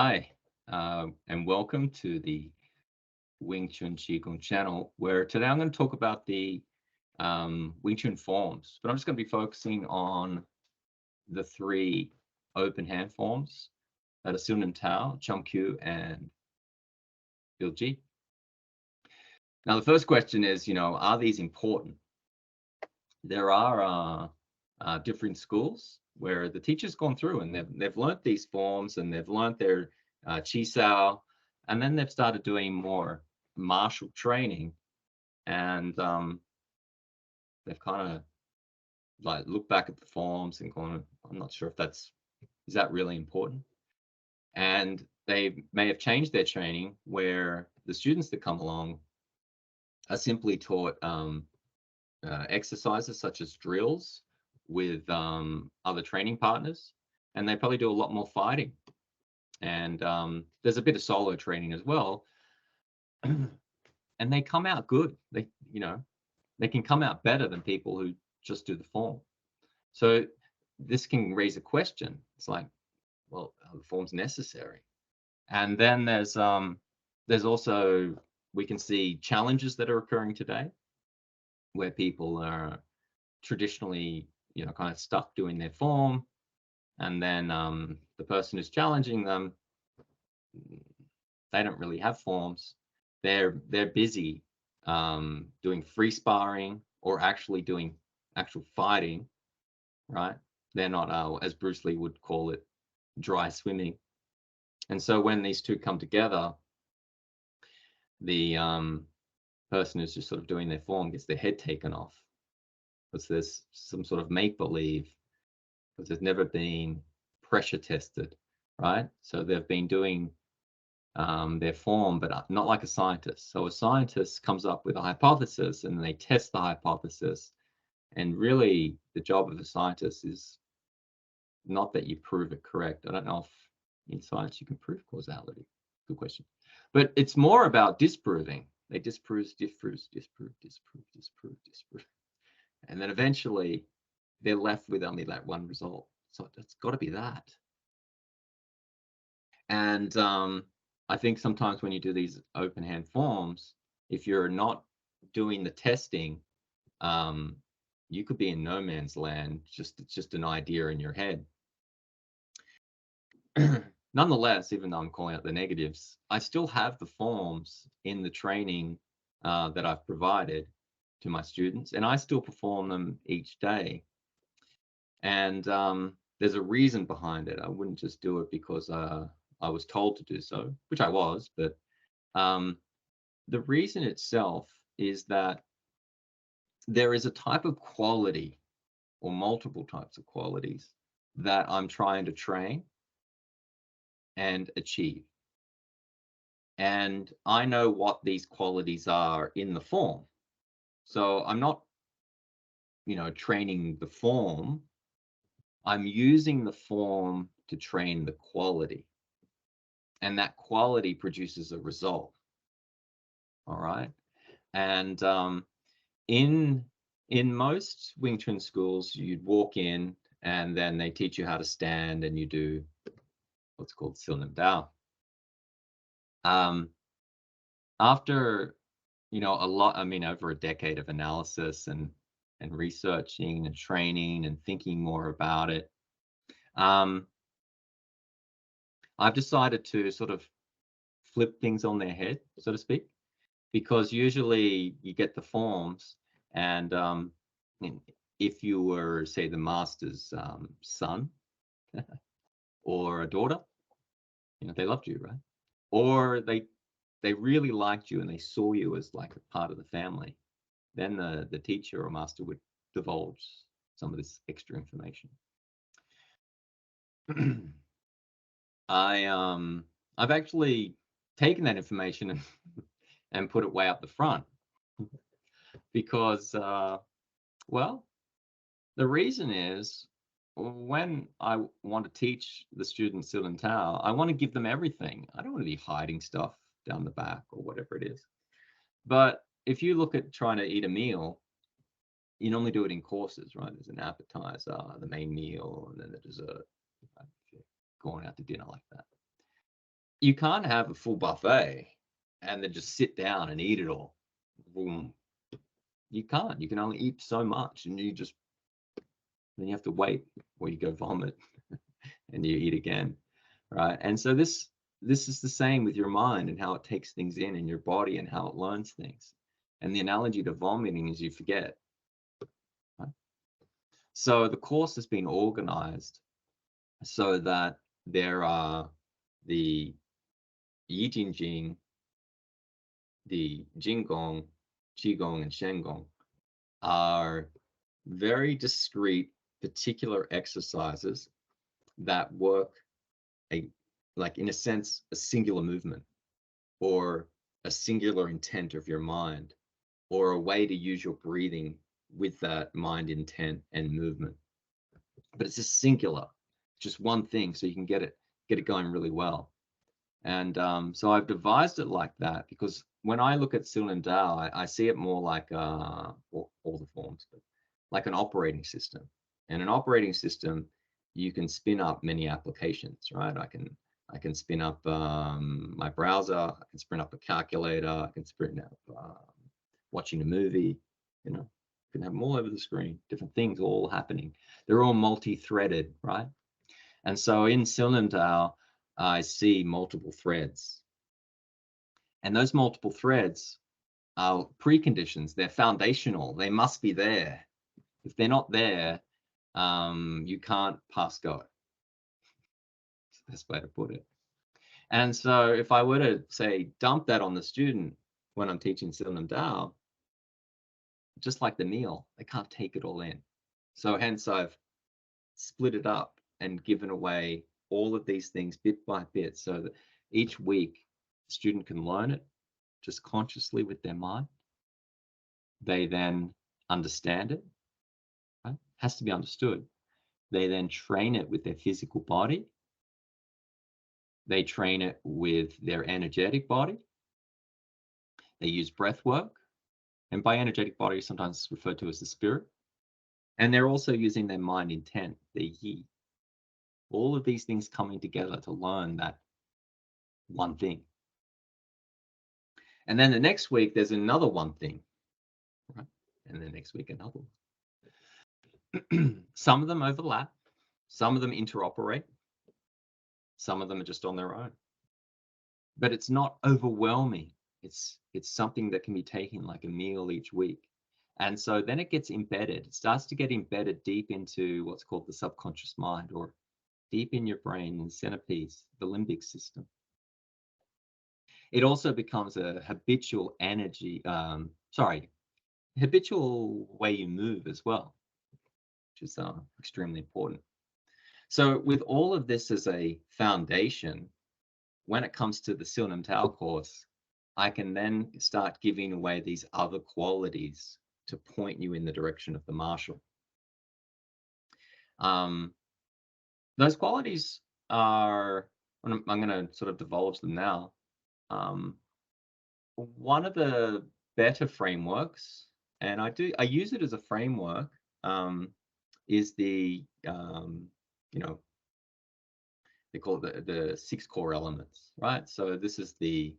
Hi, and welcome to the Wing Chun Qigong channel, where today I'm going to talk about the Wing Chun forms, but I'm just going to be focusing on the three open hand forms that are Sun and Tao, Chum Q, and Ji. Now, the first question is, are these important? There are different schools where the teacher's gone through and they've learnt these forms and they've learnt their Chi Sao, and then they've started doing more martial training, and they've kind of like looked back at the forms and gone, I'm not sure if is that really important? And they may have changed their training where the students that come along are simply taught exercises such as drills with other training partners, and they probably do a lot more fighting. And there's a bit of solo training as well, and they come out good. They can come out better than people who just do the form. So this can raise a question. It's like, well, are the forms necessary? And then there's also, we can see challenges that are occurring today where people are traditionally, kind of stuck doing their form, and then the person who's challenging them, they don't really have forms. They're busy doing free sparring or actually doing actual fighting, right? They're not, as Bruce Lee would call it, dry swimming. And so when these two come together, the person who's just sort of doing their form gets their head taken off because there's some sort of make believe, because there's never been pressure tested, right? So they've been doing their form, but not like a scientist. So a scientist comes up with a hypothesis and they test the hypothesis. And really, the job of a scientist is not that you prove it correct. I don't know if in science you can prove causality. Good question. But it's more about disproving. They disprove, disprove, disprove, disprove, disprove, disprove. And then eventually they're left with only that one result. So it's got to be that. And I think sometimes when you do these open hand forms, if you're not doing the testing, you could be in no man's land. It's just an idea in your head. Nonetheless, even though I'm calling out the negatives, I still have the forms in the training that I've provided to my students, and I still perform them each day. And there's a reason behind it. I wouldn't just do it because I was told to do so, which I was, but the reason itself is that there is a type of quality or multiple types of qualities that I'm trying to train and achieve. And I know what these qualities are in the form. So I'm not, training the form. I'm using the form to train the quality. And that quality produces a result. All right. And in most Wing Chun schools, you'd walk in and then they teach you how to stand and you do what's called Silnam Dao. After a lot, I mean, over a decade of analysis and researching and training and thinking more about it, I've decided to sort of flip things on their head, so to speak, because usually you get the forms, and if you were, say, the master's son or a daughter, they loved you, right? Or they really liked you and they saw you as like a part of the family. Then the teacher or master would divulge some of this extra information. I've actually taken that information and put it way up the front because well, the reason is when I want to teach the students Sil and Tao, I want to give them everything. I don't want to be hiding stuff down the back or whatever it is. But if you look at trying to eat a meal, you normally do it in courses, right? There's an appetizer, the main meal, and then the dessert. If you're going out to dinner like that. You can't have a full buffet and then just sit down and eat it all. Boom. You can't. You can only eat so much, and then you have to wait, or you go vomit and you eat again, right? And so this is the same with your mind and how it takes things in your body and how it learns things. And the analogy to vomiting is you forget. Right? So the course has been organized so that there are the Yi Jing Jing, the Jinggong, Qigong, and Shengong are very discrete, particular exercises that work a like in a sense a singular movement or a singular intent of your mind or a way to use your breathing with that mind intent and movement. But it's just singular, just one thing, so you can get it going really well. And so I've devised it like that because when I look at Sun and Dao, I see it more like all the forms, but like an operating system. And an operating system, you can spin up many applications, right? I can spin up my browser, I can spin up a calculator, I can spin up watching a movie, you know, you can have them all over the screen, different things all happening. They're all multi-threaded, right? And so in Sun and Dao, I see multiple threads. And those multiple threads are preconditions. They're foundational. They must be there. If they're not there, you can't pass go. That's the best way to put it. And so if I were to say dump that on the student when I'm teaching Sun and Dao, just like the meal, they can't take it all in. So hence I've split it up and given away all of these things bit by bit so that each week the student can learn it just consciously with their mind. They then understand it, right? Has to be understood. They then train it with their physical body. They train it with their energetic body. They use breath work. And by energetic body, sometimes it's referred to as the spirit. And they're also using their mind intent, their yi. All of these things coming together to learn that one thing. And then the next week, there's another one thing, right? And the next week, another one. Some of them overlap. Some of them interoperate. Some of them are just on their own. But it's not overwhelming. It's something that can be taken like a meal each week. And so then it gets embedded. It starts to get embedded deep into what's called the subconscious mind, or deep in your brain, in centerpiece, the limbic system. It also becomes a habitual habitual way you move as well, which is extremely important. So with all of this as a foundation, when it comes to the Sun and Tao course, I can then start giving away these other qualities to point you in the direction of the martial. Those qualities are, I'm going to sort of divulge them now. One of the better frameworks, and I use it as a framework, is the they call it the six core elements, right? So this is the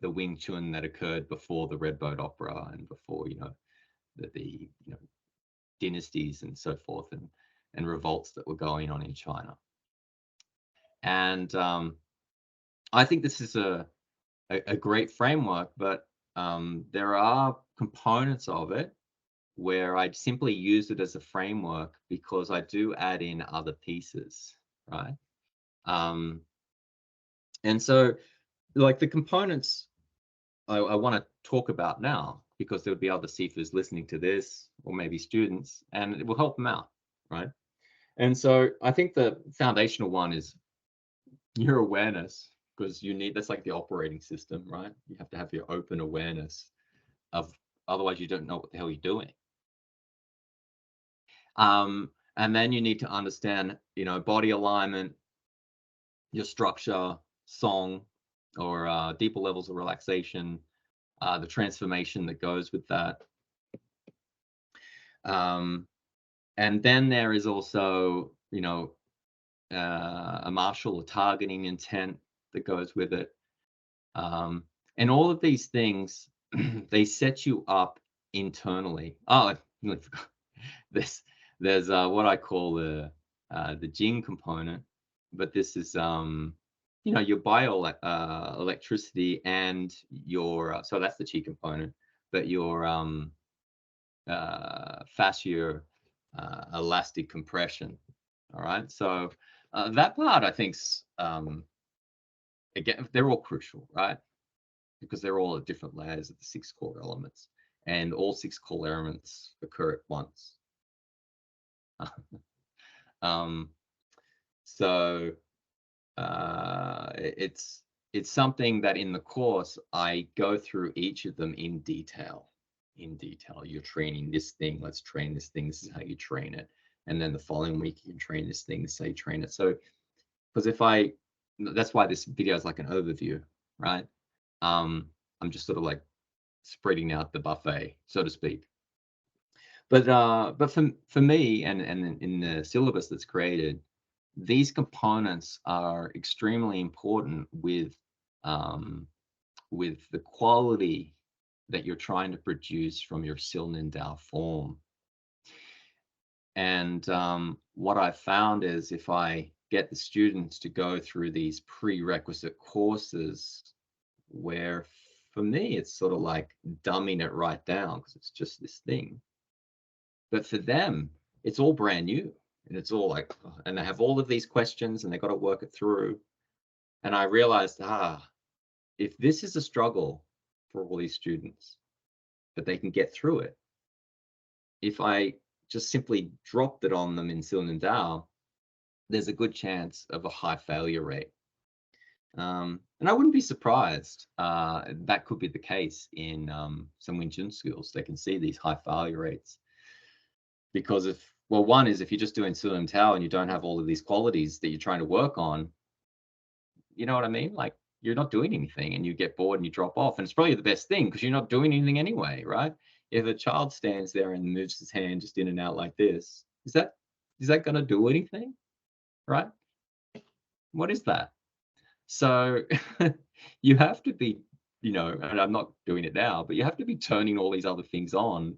Wing Chun that occurred before the Red Boat Opera and before the dynasties and so forth and revolts that were going on in China. And I think this is a great framework, but there are components of it where I'd simply use it as a framework because I do add in other pieces, right? And so, like the components I want to talk about now, because there would be other Sifus listening to this, or maybe students, and it will help them out, right? And so I think the foundational one is your awareness, because that's like the operating system, right? You have to have your open awareness of, otherwise you don't know what the hell you're doing. And then you need to understand, body alignment, your structure, song, or deeper levels of relaxation, the transformation that goes with that. And then there is also, a martial or targeting intent, that goes with it. And all of these things, they set you up internally. Oh, I nearly forgot. There's what I call the Jing component, but this is your bio electricity and your so that's the Qi component, but your fascia elastic compression. All right, so that part I think's again, they're all crucial, right? Because they're all at different layers of the 6 core elements, and all 6 core elements occur at once. um, so it's something that in the course I go through each of them in detail. In detail, you're training this thing. Let's train this thing. This is how you train it. And then the following week you can train this thing. This is how you train it. So, because that's why this video is like an overview, right? I'm just sort of like spreading out the buffet, so to speak. But for me and in the syllabus that's created, these components are extremely important with the quality that you're trying to produce from your Sil Dao form. And what I've found is if I get the students to go through these prerequisite courses, where for me it's sort of like dumbing it right down because it's just this thing. But for them, it's all brand new. And it's all like, and they have all of these questions and they got to work it through. And I realized, if this is a struggle for all these students, but they can get through it, if I just simply dropped it on them in Sil Dao, there's a good chance of a high failure rate. And I wouldn't be surprised that could be the case in some Wing Chun schools. They can see these high failure rates because one is if you're just doing Sil Dao and you don't have all of these qualities that you're trying to work on, you know what I mean? Like you're not doing anything and you get bored and you drop off. And it's probably the best thing because you're not doing anything anyway, right? If a child stands there and moves his hand just in and out like this, is that going to do anything, right? What is that? So you have to be, and I'm not doing it now, but you have to be turning all these other things on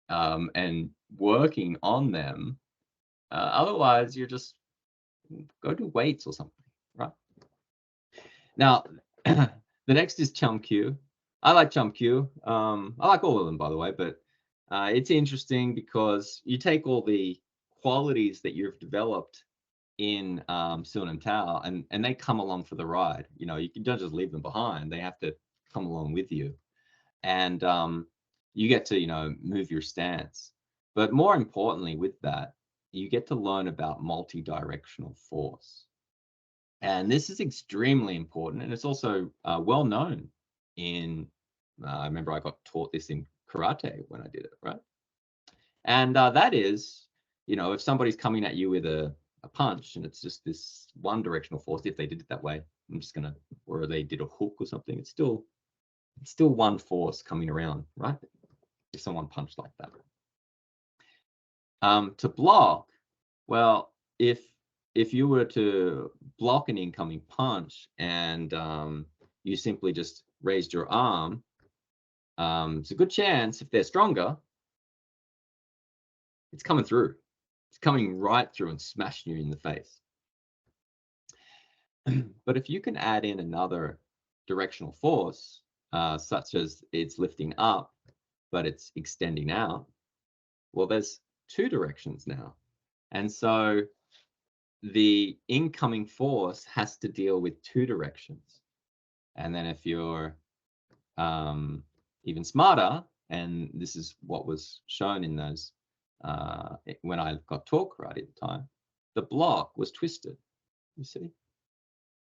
and working on them. Otherwise, you're just go do weights or something, right? Now, the next is Chum Q. I like Chum Q. I like all of them, by the way, but it's interesting because you take all the qualities that you've developed in Sil Tao, and they come along for the ride. You don't just leave them behind; they have to come along with you, and you get to move your stance. But more importantly, with that, you get to learn about multi-directional force. And this is extremely important, and it's also well known in. I remember I got taught this in karate when I did it, right? And that is, if somebody's coming at you with a punch and it's just this one directional force, if they did it that way, or they did a hook or something, it's still one force coming around, right? If someone punched like that. To block, well, if you were to block an incoming punch and you simply just raised your arm, it's a good chance if they're stronger, it's coming through. It's coming right through and smashing you in the face. But if you can add in another directional force, such as it's lifting up, but it's extending out, well, there's two directions now. And so the incoming force has to deal with two directions. And then if you're even smarter, and this is what was shown in those, when I got taught karate at the time, the block was twisted, you see?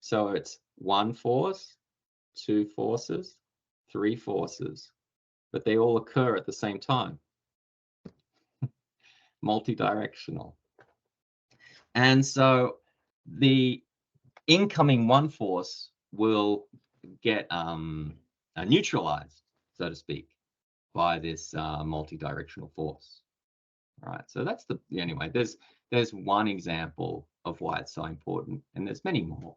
So it's one force, two forces, three forces, but they all occur at the same time. Multi-directional. And so the incoming one force will get neutralized, so to speak, by this multi-directional force. All right, so that's anyway, there's one example of why it's so important, and there's many more.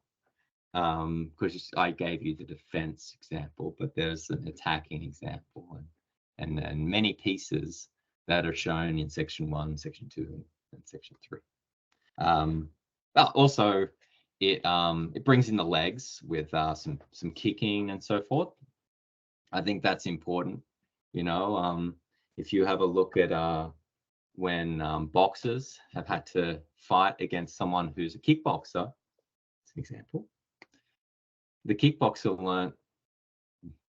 because I gave you the defense example, but there's an attacking example, and many pieces that are shown in section 1, section 2, and section 3. But also, it brings in the legs with some kicking and so forth. I think that's important. You know, if you have a look at when boxers have had to fight against someone who's a kickboxer, as an example, the kickboxer learned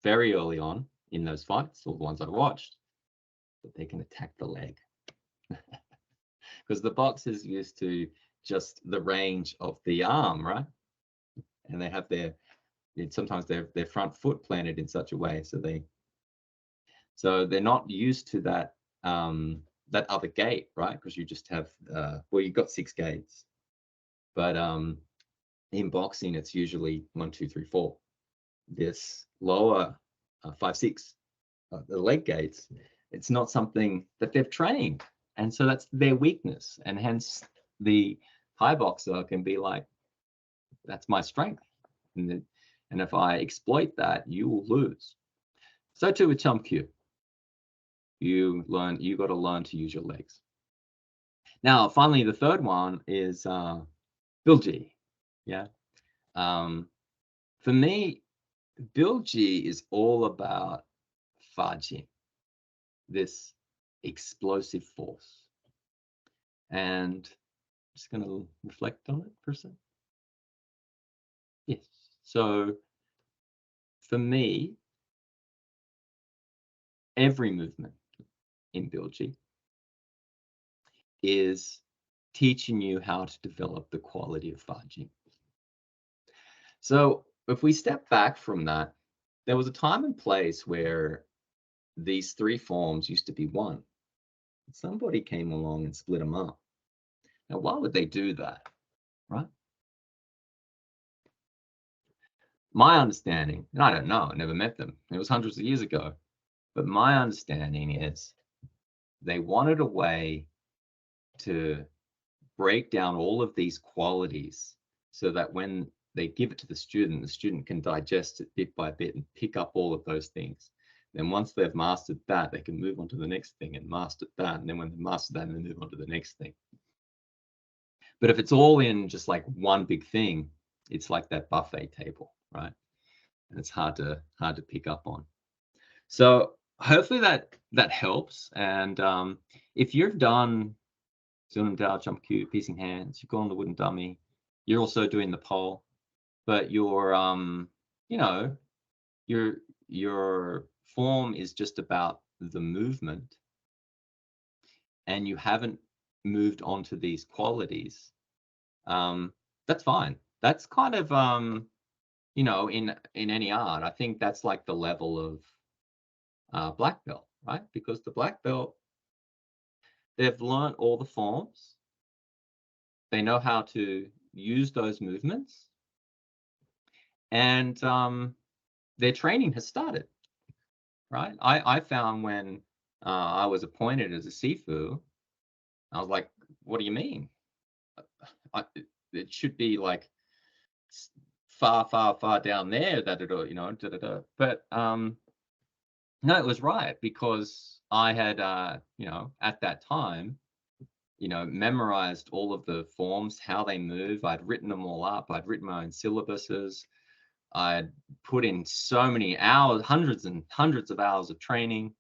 very early on in those fights, or the ones I watched, that they can attack the leg. Because the boxers used to just the range of the arm, right? And they have sometimes their front foot planted in such a way so they're not used to that that other gate, right? Because you just have well, you've got 6 gates, but in boxing it's usually 1, 2, 3, 4. This lower 5, 6, the leg gates, it's not something that they've trained, and so that's their weakness, and hence the Thai boxer can be like, that's my strength, and if I exploit that, you will lose. So too with Chum Kiu. You got to learn to use your legs. Now, finally, the third one is Bilji. Yeah. For me, Bilji is all about Fajin, this explosive force. And I'm just going to reflect on it for a second. Yes. So for me, every movement in Bilji is teaching you how to develop the quality of Fajin. So if we step back from that, there was a time and place where these 3 forms used to be one. Somebody came along and split them up. Now, why would they do that, right? My understanding, and I don't know, I never met them, it was hundreds of years ago, but my understanding is they wanted a way to break down all of these qualities so that when they give it to the student can digest it bit by bit and pick up all of those things. Then once they've mastered that, they can move on to the next thing and master that. And then when they master that, they move on to the next thing. But if it's all in just like one big thing, it's like that buffet table, right? And it's hard to pick up on. So hopefully that helps. And if you've done Zunam Dao, Jump Cube, Piecing Hands, you've gone the wooden dummy, you're also doing the pole, but your you know, your form is just about the movement, and you haven't moved on to these qualities, that's fine. That's kind of you know, in any art, I think that's like the level of black belt, right? Because the black belt, they've learned all the forms, they know how to use those movements, and their training has started, right? I found when I was appointed as a Sifu, I was like, what do you mean? It should be like far, far, far down there, you know, But no, it was right, because I had, you know, at that time, you know, memorized all of the forms, how they move. I'd written them all up. I'd written my own syllabuses. I'd put in so many hours, hundreds and hundreds of hours of training.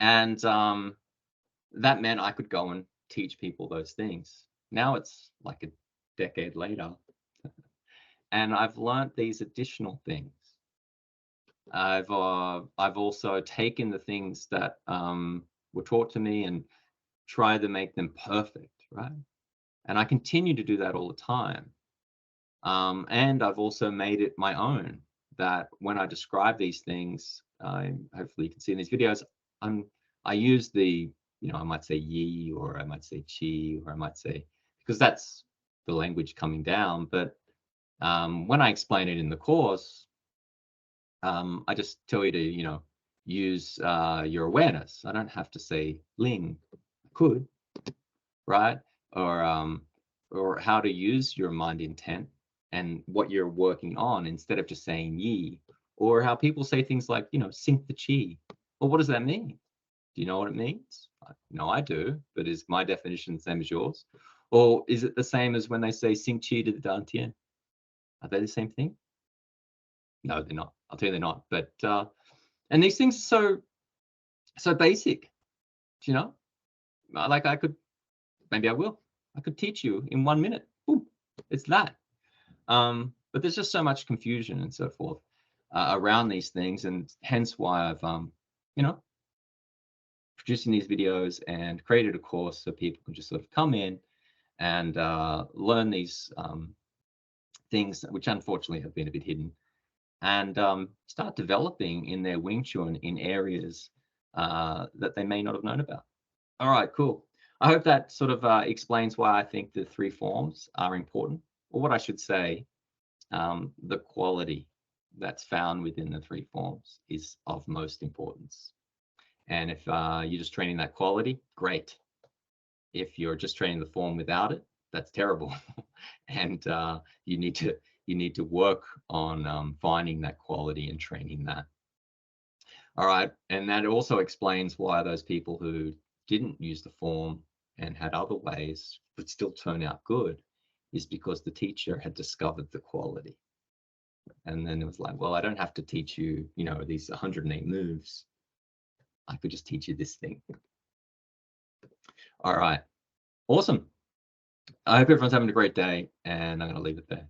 And that meant I could go and teach people those things. Now it's like a decade later, and I've learned these additional things. I've also taken the things that were taught to me and tried to make them perfect, right? And I continue to do that all the time. And I've also made it my own, that when I describe these things, hopefully you can see in these videos, I use the, you know, I might say yi, or I might say chi, or I might say, because that's the language coming down. But when I explain it in the course, I just tell you to, you know, use your awareness. I don't have to say ling. I could, right? Or how to use your mind intent. and what you're working on instead of just saying yi, or how people say things like, sink the chi. Well, what does that mean? Do you know what it means? No, I do, but is my definition the same as yours? Or is it the same as when they say sink chi to the dantian? Are they the same thing? No, they're not. I'll tell you they're not. But and these things are so basic, you know. Like I could, maybe I will. I could teach you in 1 minute. Boom, it's that. But there's just so much confusion and so forth around these things, and hence why I've you know producing these videos and created a course so people can just sort of come in and learn these things which unfortunately have been a bit hidden, and start developing in their Wing Chun in areas that they may not have known about. All right, cool. I hope that sort of explains why I think the three forms are important, or what I should say, the quality that's found within the three forms is of most importance. And if you're just training that quality, great. If you're just training the form without it, that's terrible. And you need to work on finding that quality and training that. All right, and that also explains why those people who didn't use the form and had other ways but still turn out good is because the teacher had discovered the quality. And then it was like, well, I don't have to teach you, these 108 moves. I could just teach you this thing. All right, awesome. I hope everyone's having a great day, and I'm going to leave it there.